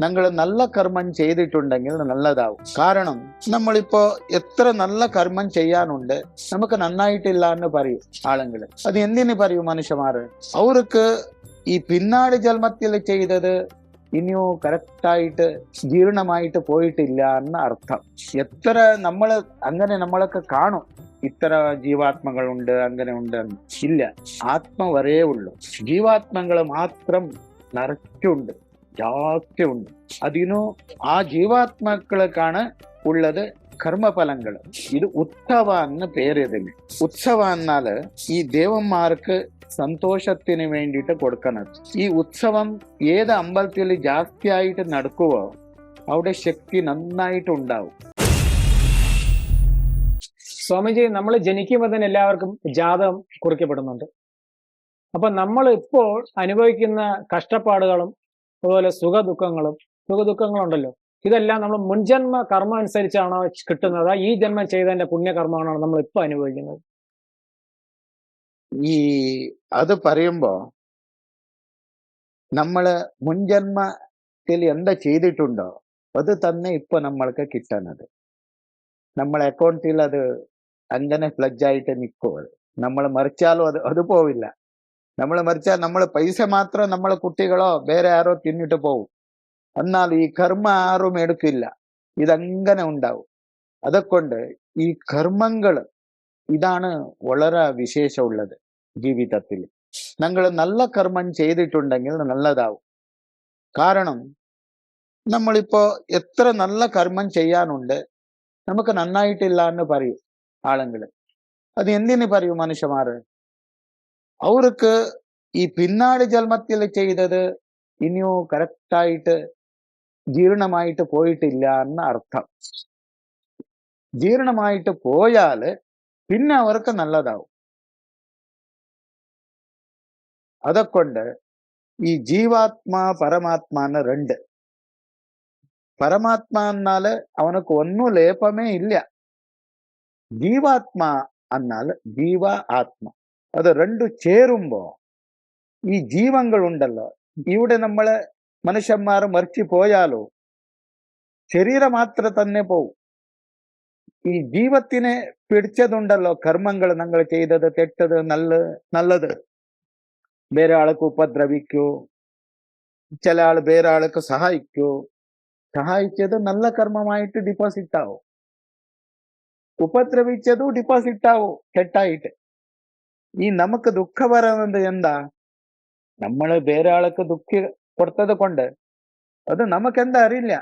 ഞങ്ങൾ നല്ല കർമ്മം ചെയ്തിട്ടുണ്ടെങ്കിൽ നല്ലതാവും. കാരണം നമ്മളിപ്പോ എത്ര നല്ല കർമ്മം ചെയ്യാനുണ്ട്, നമുക്ക് നന്നായിട്ടില്ല എന്ന് പറയും ആളുകൾ. അത് എന്തിനു പറയും മനുഷ്യന്മാര്? അവർക്ക് ഈ പിന്നാട് ജന്മത്തിൽ ചെയ്തത് ഇനിയോ കറക്റ്റായിട്ട് ജീർണമായിട്ട് പോയിട്ടില്ല എന്ന അർത്ഥം. എത്ര നമ്മളൊക്കെ കാണും, ഇത്ര ജീവാത്മകളുണ്ട്, അങ്ങനെ ഉണ്ട്. ഇല്ല, ആത്മ വരേ ഉള്ളൂ. ജീവാത്മകൾ മാത്രം നിറച്ചുണ്ട്, ജാസ്തി ഉണ്ട്. അതിനു ആ ജീവാത്മാക്കൾക്കാണ് ഉള്ളത് കർമ്മഫലങ്ങൾ. ഇത് ഉത്സവ എന്ന് പേരിതിന്. ഉത്സവ എന്നാല് ഈ ദേവന്മാർക്ക് സന്തോഷത്തിന് വേണ്ടിയിട്ട് കൊടുക്കുന്നത്. ഈ ഉത്സവം ഏത് അമ്പലത്തിൽ ജാസ്തിയായിട്ട് നടക്കുവോ അവിടെ ശക്തി നന്നായിട്ട് ഉണ്ടാവും. സ്വാമിജി, നമ്മൾ ജനിക്കുമ്പോൾ തന്നെ എല്ലാവർക്കും ജാതകം കുറിക്കപ്പെടുന്നുണ്ട്. അപ്പൊ നമ്മൾ ഇപ്പോൾ അനുഭവിക്കുന്ന കഷ്ടപ്പാടുകളും അതുപോലെ സുഖദുഃഖങ്ങളുണ്ടല്ലോ, ഇതെല്ലാം നമ്മൾ മുൻജന്മ കർമ്മം അനുസരിച്ചാണോ കിട്ടുന്നത്? ഈ ജന്മം ചെയ്തതിന്റെ പുണ്യകർമ്മമാണോ നമ്മൾ ഇപ്പൊ അനുഭവിക്കുന്നത്? അത് പറയുമ്പോ നമ്മള് മുൻജന്മത്തിൽ എന്താ ചെയ്തിട്ടുണ്ടോ അത് തന്നെ ഇപ്പൊ നമ്മൾക്ക് കിട്ടുന്നത്. നമ്മളെ അക്കൗണ്ടിൽ അത് അങ്ങനെ ഫ്ലഡ്ജ് ആയിട്ട് നിൽക്കും. നമ്മൾ മറിച്ചാലും അത് പോവില്ല. നമ്മൾ മറിച്ചാൽ നമ്മൾ പൈസ മാത്രം നമ്മളെ കുട്ടികളോ വേറെ ആരോ തിന്നിട്ട് പോകും. എന്നാൽ ഈ കർമ്മ ആരും എടുക്കില്ല. ഇതങ്ങനെ ഉണ്ടാവും. അതൊക്കൊണ്ട് ഈ കർമ്മങ്ങൾ ഇതാണ് വളരെ വിശേഷമുള്ളത് ജീവിതത്തിൽ. ഞങ്ങൾ നല്ല കർമ്മം ചെയ്തിട്ടുണ്ടെങ്കിൽ നല്ലതാവും. കാരണം നമ്മളിപ്പോ എത്ര നല്ല കർമ്മം ചെയ്യാനുണ്ട്, നമുക്ക് നന്നായിട്ടില്ല എന്ന് പറയും ആളുകൾ. അത് എന്തിനു പറയും മനുഷ്യന്മാര്? അവർക്ക് ഈ പിന്നാട് ജന്മത്തിൽ ചെയ്തത് ഇനിയോ കറക്റ്റായിട്ട് ജീർണമായിട്ട് പോയിട്ടില്ല എന്ന അർത്ഥം. ജീർണമായിട്ട് പോയാല് പിന്നെ അവർക്ക് നല്ലതാവും. അതൊക്കൊണ്ട് ഈ ജീവാത്മാ പരമാത്മ എന്ന് രണ്ട്. പരമാത്മ എന്നാല് അവനക്ക് ഒന്നും ലേപമേ ഇല്ല. ജീവാത്മാ എന്നാല് ജീവ ആത്മ. അത് രണ്ടു ചേരുമ്പോ ഈ ജീവങ്ങളുണ്ടല്ലോ, ഇവിടെ നമ്മള് മനുഷ്യന്മാർ മരിച്ചു പോയാലോ ശരീരം മാത്രം തന്നെ പോവും. ഈ ജീവത്തിനെ പിടിച്ചതുണ്ടല്ലോ കർമ്മങ്ങൾ ഞങ്ങൾ ചെയ്തത്, തെറ്റത്, നല്ലത്. വേറെ ആൾക്ക് ഉപദ്രവിക്കൂ, ചില ആള് വേറെ ആൾക്ക് സഹായിക്കൂ. സഹായിച്ചത് നല്ല കർമ്മമായിട്ട് ഡിപ്പോസിറ്റ് ആവും. ഉപദ്രവിച്ചതും ഡിപ്പോസിറ്റ് ആവും തെറ്റായിട്ട്. ഈ നമുക്ക് ദുഃഖ പറയുന്നത് എന്താ? നമ്മള് വേറെ ആൾക്ക് ദുഃഖി കൊടുത്തത് കൊണ്ട് അത് നമുക്കെന്താ അറിയില്ല.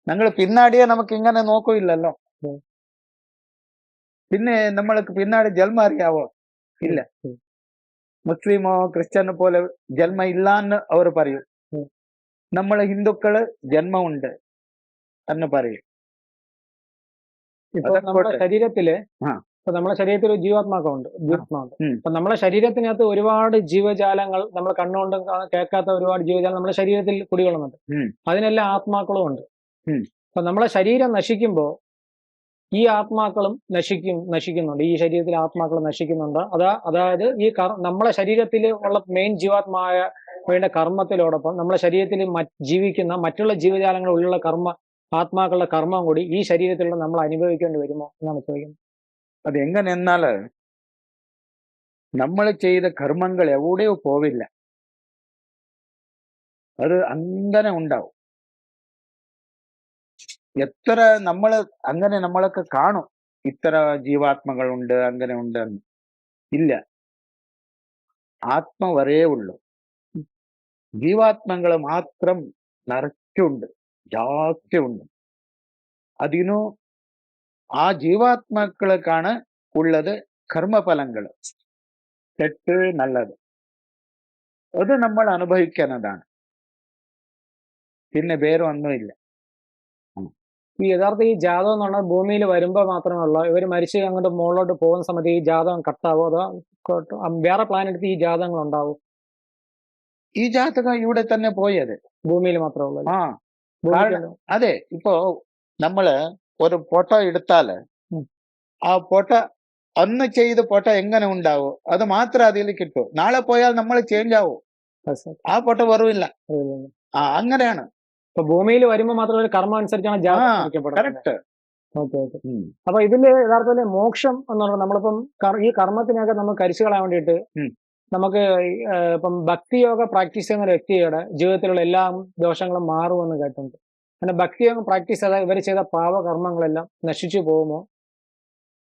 ഞങ്ങൾ പിന്നാടിയെ നമുക്ക് ഇങ്ങനെ നോക്കില്ലല്ലോ. പിന്നെ നമ്മൾക്ക് പിന്നാടി ജന്മ അറിയാവോ? ഇല്ല. മുസ്ലിമോ ക്രിസ്ത്യനോ പോലെ ജന്മ ഇല്ല എന്ന് അവർ പറയും. നമ്മളെ ഹിന്ദുക്കള് ജന്മമുണ്ട് എന്ന് പറയും. ഇപ്പൊ നമ്മുടെ ശരീരത്തില് നമ്മളെ ശരീരത്തിൽ ഒരു ജീവാത്മാക്കളുണ്ട്. അപ്പൊ നമ്മളെ ശരീരത്തിനകത്ത് ഒരുപാട് ജീവജാലങ്ങൾ, നമ്മൾ കണ്ണുകൊണ്ട് കേൾക്കാത്ത ഒരുപാട് ജീവജാലം നമ്മുടെ ശരീരത്തിൽ കുടികൊള്ളുന്നുണ്ട്. അതിനെല്ലാം ആത്മാക്കളും ഉണ്ട്. അപ്പൊ നമ്മളെ ശരീരം നശിക്കുമ്പോ ഈ ആത്മാക്കളും നശിക്കുന്നുണ്ട്. ഈ ശരീരത്തിലെ ആത്മാക്കൾ നശിക്കുന്നുണ്ട്. അതായത് ഈ നമ്മളെ ശരീരത്തിൽ ഉള്ള മെയിൻ ജീവാത്മായ വേണ്ട കർമ്മത്തിലോടൊപ്പം നമ്മളെ ശരീരത്തിൽ ജീവിക്കുന്ന മറ്റുള്ള ജീവജാലങ്ങളുള്ള ആത്മാക്കളുടെ കർമ്മം കൂടി ഈ ശരീരത്തിലുള്ള നമ്മൾ അനുഭവിക്കേണ്ടി വരുമോ എന്നാണ് ചോദിക്കുന്നത്. അത് എങ്ങനെന്നാല് നമ്മൾ ചെയ്ത കർമ്മങ്ങൾ എവിടെയോ പോവില്ല. അത് അങ്ങനെ ഉണ്ടാവും. എത്ര നമ്മളൊക്കെ കാണും, ഇത്ര ജീവാത്മകളുണ്ട്, അങ്ങനെ ഉണ്ട് എന്ന്. ഇല്ല, ആത്മ വരേ ഉള്ളൂ. ജീവാത്മകൾ മാത്രം നിറച്ചുണ്ട്, ജാസ്തി ഉണ്ട്. അതിനു ആ ജീവാത്മാക്കൾക്കാണ് ഉള്ളത് കർമ്മഫലങ്ങൾ, തെറ്റ് നല്ലത്. അത് നമ്മൾ അനുഭവിക്കുന്നതാണ്, പിന്നെ വേറെ ഒന്നുമില്ല. ഈ യഥാർത്ഥ ഈ ജാതകം എന്ന് പറഞ്ഞാൽ ഭൂമിയിൽ വരുമ്പോൾ മാത്രമേ ഉള്ളൂ. ഇവർ മരിച്ച് അങ്ങോട്ട് മുകളിലോട്ട് പോകുന്ന സമയത്ത് ഈ ജാതകം കട്ടാവോ, അതോ വേറെ പ്ലാനെടുത്ത് ഈ ജാതകങ്ങൾ ഉണ്ടാവും? ഈ ജാതകം ഇവിടെ തന്നെ പോയത് ഭൂമിയിൽ മാത്രമേ ഉള്ളൂ. അതെ, ഇപ്പോ നമ്മള് ഒരു ഫോട്ടോ എടുത്താല് ആ ഫോട്ടോ അന്ന് ചെയ്ത ഫോട്ടോ എങ്ങനെ ഉണ്ടാവും അത് മാത്രം അതിൽ കിട്ടും. നാളെ പോയാൽ നമ്മൾ ചേഞ്ച് ആവും, ആ ഫോട്ടോ വരില്ല. അങ്ങനെയാണ്. ഇപ്പൊ ഭൂമിയിൽ വരുമ്പോൾ മാത്രം ഒരു കർമ്മം അനുസരിച്ചാണ് ആ ജാതകം കുറിക്കപ്പെടുന്നത്. കറക്റ്റ്. Okay okay. അപ്പൊ ഇതില് യഥാർത്ഥത്തിൽ മോക്ഷം എന്ന് പറഞ്ഞാൽ നമ്മളിപ്പം ഈ കർമ്മത്തിനൊക്കെ നമുക്ക് കരിച്ചു കളയാൻ വേണ്ടിയിട്ട് നമുക്ക് ഇപ്പം ഭക്തിയോഗ പ്രാക്ടീസ് ചെയ്യുന്ന ഒരു വ്യക്തിയുടെ ജീവിതത്തിലുള്ള എല്ലാ ദോഷങ്ങളും മാറുമെന്ന് കേട്ടിട്ടുണ്ട്. അങ്ങനെ ഭക്തിയോഗം പ്രാക്ടീസ് ചെയ്താൽ ഇവർ ചെയ്ത പാപകർമ്മങ്ങളെല്ലാം നശിച്ചു പോകുമോ,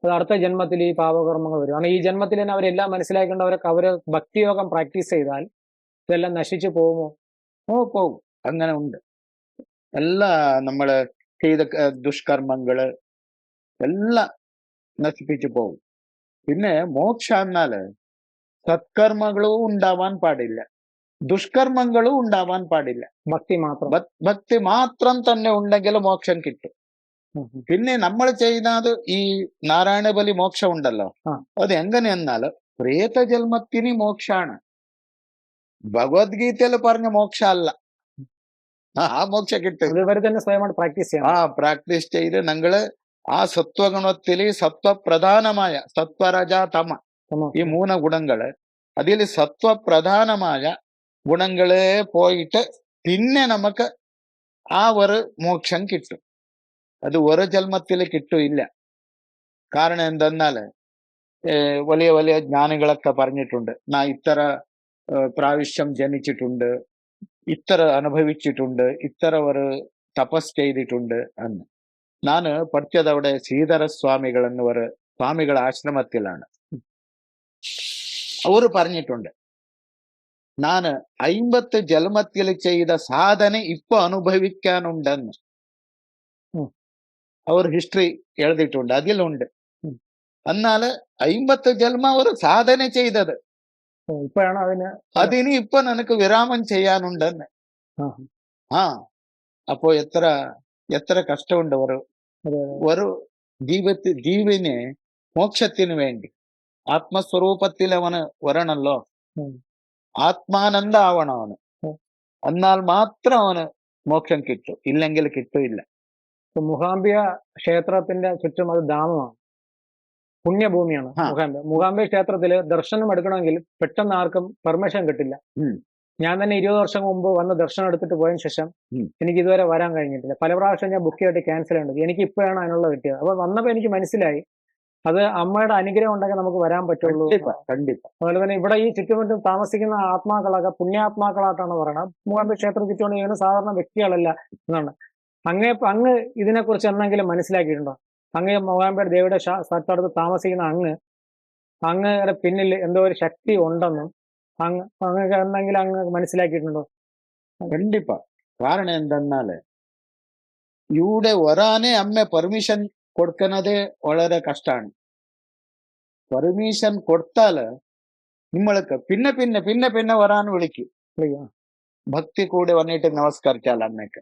അത് അടുത്ത ജന്മത്തിൽ ഈ പാപകർമ്മങ്ങൾ വരും? കാരണം ഈ ജന്മത്തിൽ തന്നെ അവരെല്ലാം മനസ്സിലാക്കേണ്ടവരൊക്കെ അവര് ഭക്തിയോഗം പ്രാക്ടീസ് ചെയ്താൽ ഇതെല്ലാം നശിച്ചു പോകുമോ? പോകും. അങ്ങനെ ഉണ്ട്. എല്ലാ നമ്മള് ചെയ്ത ദുഷ്കർമ്മങ്ങള് എല്ലാം നശിപ്പിച്ചു പോകും. പിന്നെ മോക്ഷ എന്നാല് സത്കർമ്മങ്ങളും ഉണ്ടാവാൻ പാടില്ല, ദുഷ്കർമ്മങ്ങളും ഉണ്ടാവാൻ പാടില്ല. ഭക്തി മാത്രം. ഭക്തി മാത്രം തന്നെ ഉണ്ടെങ്കിൽ മോക്ഷം കിട്ടും. പിന്നെ നമ്മൾ ചെയ്യുന്നത് ഈ നാരായണ ബലി മോക്ഷം ഉണ്ടല്ലോ, അത് എങ്ങനെയെന്നാൽ പ്രേത ജന്മത്തിന് മോക്ഷാണ്. ഭഗവത്ഗീതയിൽ പറഞ്ഞ മോക്ഷ അല്ല. ആ മോക്ഷ കിട്ടും. പ്രാക്ടീസ് ചെയ്ത് ഞങ്ങള് ആ സത്വഗുണത്തില് സത്വപ്രധാനമായ സത്വരജ തമ ഈ 3 ഗുണങ്ങള്, അതിൽ സത്വപ്രധാനമായ ഗുണങ്ങളെ പോയിട്ട് പിന്നെ നമുക്ക് ആ ഒരു മോക്ഷം കിട്ടും. അത് ഒരു ജന്മത്തിൽ കിട്ടില്ല. കാരണം എന്തെന്നാല് വലിയ വലിയ ജ്ഞാനികളൊക്കെ പറഞ്ഞിട്ടുണ്ട്, ഞാൻ ഇത്ര പ്രാവശ്യം ജനിച്ചിട്ടുണ്ട്, ഇത്ര അനുഭവിച്ചിട്ടുണ്ട്, ഇത്ര ഒരു തപസ് ചെയ്തിട്ടുണ്ട് എന്ന്. ನಾನು പഠിച്ചതവിടെ ശ്രീധര സ്വാമികൾ എന്നൊരു സ്വാമികളുടെ ആശ്രമത്തിലാണ്. ಅವರು പറഞ്ഞിട്ടുണ്ട്, ನಾನು 50 ജന്മത്തിൽ ചെയ്ത സാധന ഇപ്പൊ അനുഭവിക്കാനുണ്ടെന്ന് അവർ ഹിസ്റ്ററി എഴുതിയിട്ടുണ്ട്, അതിലുണ്ട്. എന്നാല് 50 ജന്മ ഒരു സാധന ചെയ്തത്, അതിന് ഇപ്പൊ നിനക്ക് വിരാമം ചെയ്യാനുണ്ടെന്ന്. അപ്പോ എത്ര കഷ്ടമുണ്ട് ഒരു ജീവന് മോക്ഷത്തിന് വേണ്ടി. ആത്മസ്വരൂപത്തിൽ അവന് വരണല്ലോ, ആത്മാനന്ദ ആവണം അവന്. എന്നാൽ മാത്രം അവന് മോക്ഷം കിട്ടും, ഇല്ലെങ്കിൽ കിട്ടില്ല. മൂകാംബിക ക്ഷേത്രത്തിന്റെ ചുറ്റും അത് ധാമമാണ്, പുണ്യഭൂമിയാണ് മൂകാംബിക. മൂകാംബിക ക്ഷേത്രത്തില് ദർശനം എടുക്കണമെങ്കിൽ പെട്ടെന്ന് ആർക്കും പെർമിഷൻ കിട്ടില്ല. ഞാൻ തന്നെ 20 വർഷം മുമ്പ് വന്ന് ദർശനം എടുത്തിട്ട് പോയതിനു ശേഷം എനിക്ക് ഇതുവരെ വരാൻ കഴിഞ്ഞിട്ടില്ല. പല പ്രാവശ്യം ഞാൻ ബുക്ക് ചെയ്തിട്ട് ക്യാൻസൽ ചെയ്യേണ്ടത്, എനിക്ക് ഇപ്പോഴാണ് അതിനുള്ള കിട്ടിയത്. അപ്പൊ വന്നപ്പോ എനിക്ക് മനസ്സിലായി അത് അമ്മയുടെ അനുഗ്രഹം ഉണ്ടെങ്കിൽ നമുക്ക് വരാൻ പറ്റുള്ളൂ. അതുപോലെ തന്നെ ഇവിടെ ഈ ചുറ്റുമുറ്റും താമസിക്കുന്ന ആത്മാക്കളൊക്കെ പുണ്യാത്മാക്കളായിട്ടാണ് പറയുന്നത്. മൂകാംബിക ക്ഷേത്രം ചുറ്റുകൊണ്ട് ചെയ്യുന്ന സാധാരണ വ്യക്തികളല്ല എന്നാണ്. അങ്ങ് ഇതിനെക്കുറിച്ച് എന്തെങ്കിലും മനസ്സിലാക്കിയിട്ടുണ്ടോ? അങ്ങ് മൂകാംബിക ദേവിയുടെ സ്ഥലത്തടുത്ത് താമസിക്കുന്ന അങ്ങയുടെ പിന്നിൽ എന്തോ ഒരു ശക്തി ഉണ്ടെന്നും അങ്ങക്ക് എന്തെങ്കിലും അങ്ങ് മനസ്സിലാക്കിയിട്ടുണ്ടോ? കണ്ടിപ്പാ. കാരണം എന്തെന്നാല് ഇവിടെ വരാനേ അമ്മ പെർമിഷൻ കൊടുക്കുന്നത് വളരെ കഷ്ടാണ്. പെർമിഷൻ കൊടുത്താല് നമ്മൾക്ക് പിന്നെ പിന്നെ പിന്നെ പിന്നെ വരാൻ വിളിക്കും. ഭക്തി കൂടെ വന്നിട്ട് നമസ്കരിച്ചാൽ അമ്മയ്ക്ക്.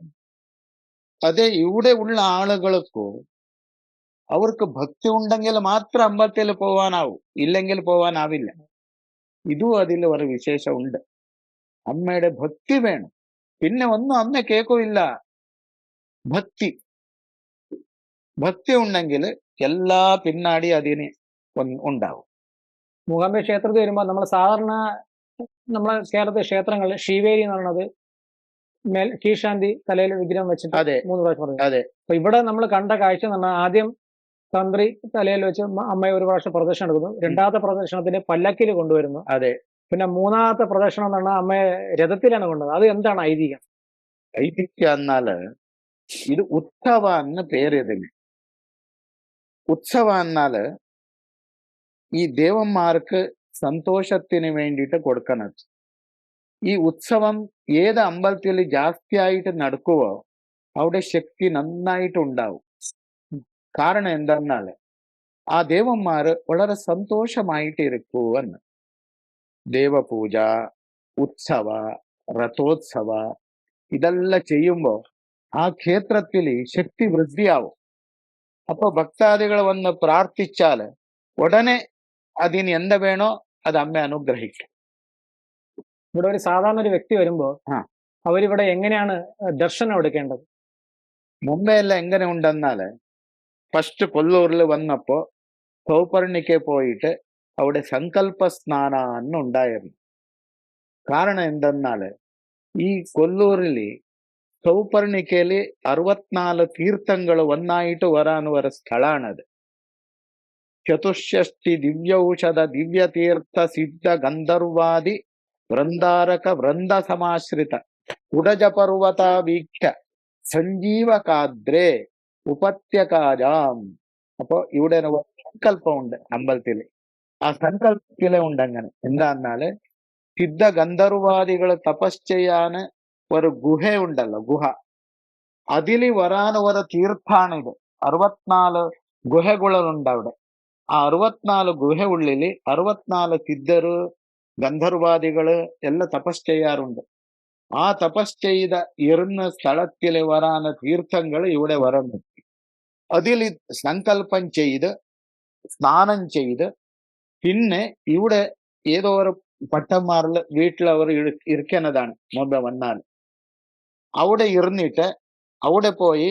അതെ ഇവിടെ ഉള്ള ആളുകൾക്ക് അവർക്ക് ഭക്തി ഉണ്ടെങ്കിൽ മാത്രം അമ്പലത്തിൽ പോവാനാവും, ഇല്ലെങ്കിൽ പോവാനാവില്ല. ഇതും അതിൽ ഒരു വിശേഷം ഉണ്ട്. അമ്മയുടെ ഭക്തി വേണം, പിന്നെ ഒന്നും അമ്മ കേൾക്കില്ല. ഭക്തി ഉണ്ടെങ്കിൽ എല്ലാ പിന്നാടി അതിന് ഉണ്ടാവും. മൂകാംബിക ക്ഷേത്രത്തിൽ വരുമ്പോൾ നമ്മൾ സാധാരണ നമ്മളെ കേരളത്തിലെ ക്ഷേത്രങ്ങളിൽ ശിവേരി എന്ന് പറയുന്നത് കീഴ്ശാന്തി തലയിൽ വിഗ്രഹം വെച്ചിട്ട് 3 പ്രാവശ്യം പറഞ്ഞു. അപ്പൊ ഇവിടെ നമ്മൾ കണ്ട കാഴ്ച എന്ന് പറഞ്ഞാൽ ആദ്യം തന്ത്രി തലയിൽ വെച്ച് അമ്മയെ ഒരു പ്രാവശ്യം പ്രദക്ഷിണം എടുക്കുന്നു, 2ാമത്തെ പ്രദക്ഷിണത്തിന് പല്ലക്കിൽ കൊണ്ടുവരുന്നു, പിന്നെ 3ാമത്തെ പ്രദക്ഷിണം എന്ന് പറഞ്ഞാൽ അമ്മയെ രഥത്തിലാണ് കൊണ്ടുവന്നത്. അത് എന്താണ് ഐതിഹ്യം? ഐതിഹ്യം എന്നാല് ഇത് ഉത്സവ എന്ന് പേരിതിന്. ഉത്സവ എന്നാല് ഈ ദേവന്മാർക്ക് സന്തോഷത്തിന് വേണ്ടിയിട്ട് കൊടുക്കണം. ഈ ഉത്സവം ഏത് അമ്പലത്തിൽ ജാസ്തിയായിട്ട് നടക്കുവോ അവിടെ ശക്തി നന്നായിട്ട് ഉണ്ടാവും. കാരണം എന്തെന്നാല് ആ ദേവന്മാര് വളരെ സന്തോഷമായിട്ട് ഇരിക്കുവെന്ന്. ദേവപൂജ, ഉത്സവ, രഥോത്സവ ഇതെല്ലാം ചെയ്യുമ്പോ ആ ക്ഷേത്രത്തിൽ ശക്തി വൃദ്ധിയാവും. അപ്പൊ ഭക്താദികൾ വന്ന് പ്രാർത്ഥിച്ചാല് ഉടനെ അതിന് എന്ത് വേണോ അത് അമ്മ അനുഗ്രഹിക്കും. ഇവിടെ ഒരു സാധാരണ ഒരു വ്യക്തി വരുമ്പോ അവരിവിടെ എങ്ങനെയാണ് ദർശനം എടുക്കേണ്ടത്? മുമ്പേ എല്ലാം എങ്ങനെ ഉണ്ടെന്നാല് ഫസ്റ്റ് കൊല്ലൂരിൽ വന്നപ്പോ സൗപർണിക്ക് പോയിട്ട് അവിടെ സങ്കല്പ സ്നാനം ഉണ്ടായിരുന്നു. കാരണം എന്തെന്നാല് ഈ കൊല്ലൂരില് സൗപർണിക്കയില് 64 തീർത്ഥങ്ങൾ ഒന്നായിട്ട് വരാൻ ഒരു സ്ഥലമാണത്. ചതുഷ്ഷഷ്ടി ദിവ്യൌഷധ ദിവ്യതീർത്ഥ സിദ്ധ ഗന്ധർവാദി വൃന്ദാരക വൃന്ദ സമാശ്രിത കുടജപർവത വീക്ഷ സഞ്ജീവകാദ്രേ ഉപത്യകാജാം. അപ്പൊ ഇവിടെ ഒരു സങ്കല്പമുണ്ട് അമ്പലത്തില്. ആ സങ്കല്പത്തിലെ ഉണ്ട് അങ്ങനെ. എന്താന്നാല് സിദ്ധ ഗന്ധർവാദികൾ തപസ് ചെയ്യാന് ഒരു ഗുഹയുണ്ടല്ലോ, ഗുഹ. അതില് വരാൻ ഒരു തീർത്ഥാണിത്. 64 ഗുഹകളുണ്ട് അവിടെ. ആ 64 ഗുഹ ഉള്ളില് 64 സിദ്ധര് ഗന്ധർവാദികള് എല്ലാം തപസ് ചെയ്യാറുണ്ട്. ആ തപസ് ചെയ്ത ഇരുന്ന സ്ഥലത്തില് വരാന തീർത്ഥങ്ങൾ ഇവിടെ വരുന്നു. അതിൽ സങ്കല്പം ചെയ്ത് സ്നാനം ചെയ്ത് പിന്നെ ഇവിടെ ഏതോ ഒരു പട്ടന്മാരില് വീട്ടിലവർ ഇരിക്കുന്നതാണ് മുമ്പ് വന്നാൽ. അവിടെ ഇരുന്നിട്ട് അവിടെ പോയി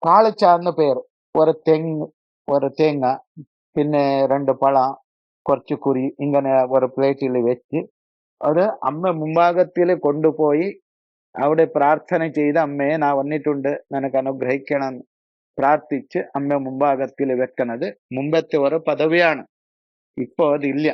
കാളിച്ചാന്ന് പേര്, ഒരു തെങ്ങ്, ഒരു തേങ്ങ, പിന്നെ 2 പഴ, കുറച്ച് കുരി ഇങ്ങനെ ഒരു പ്ലേറ്റിൽ വെച്ച് അത് അമ്മ മുമ്പാകത്തിൽ കൊണ്ടുപോയി അവിടെ പ്രാർത്ഥന ചെയ്ത്, അമ്മയെ നാ വന്നിട്ടുണ്ട്, നിനക്ക് അനുഗ്രഹിക്കണം പ്രാർത്ഥിച്ച് അമ്മ മുമ്പാകത്തിൽ വെക്കണത് മുമ്പത്തെ ഒരു പദവിയാണ്. ഇപ്പൊ അതില്ല.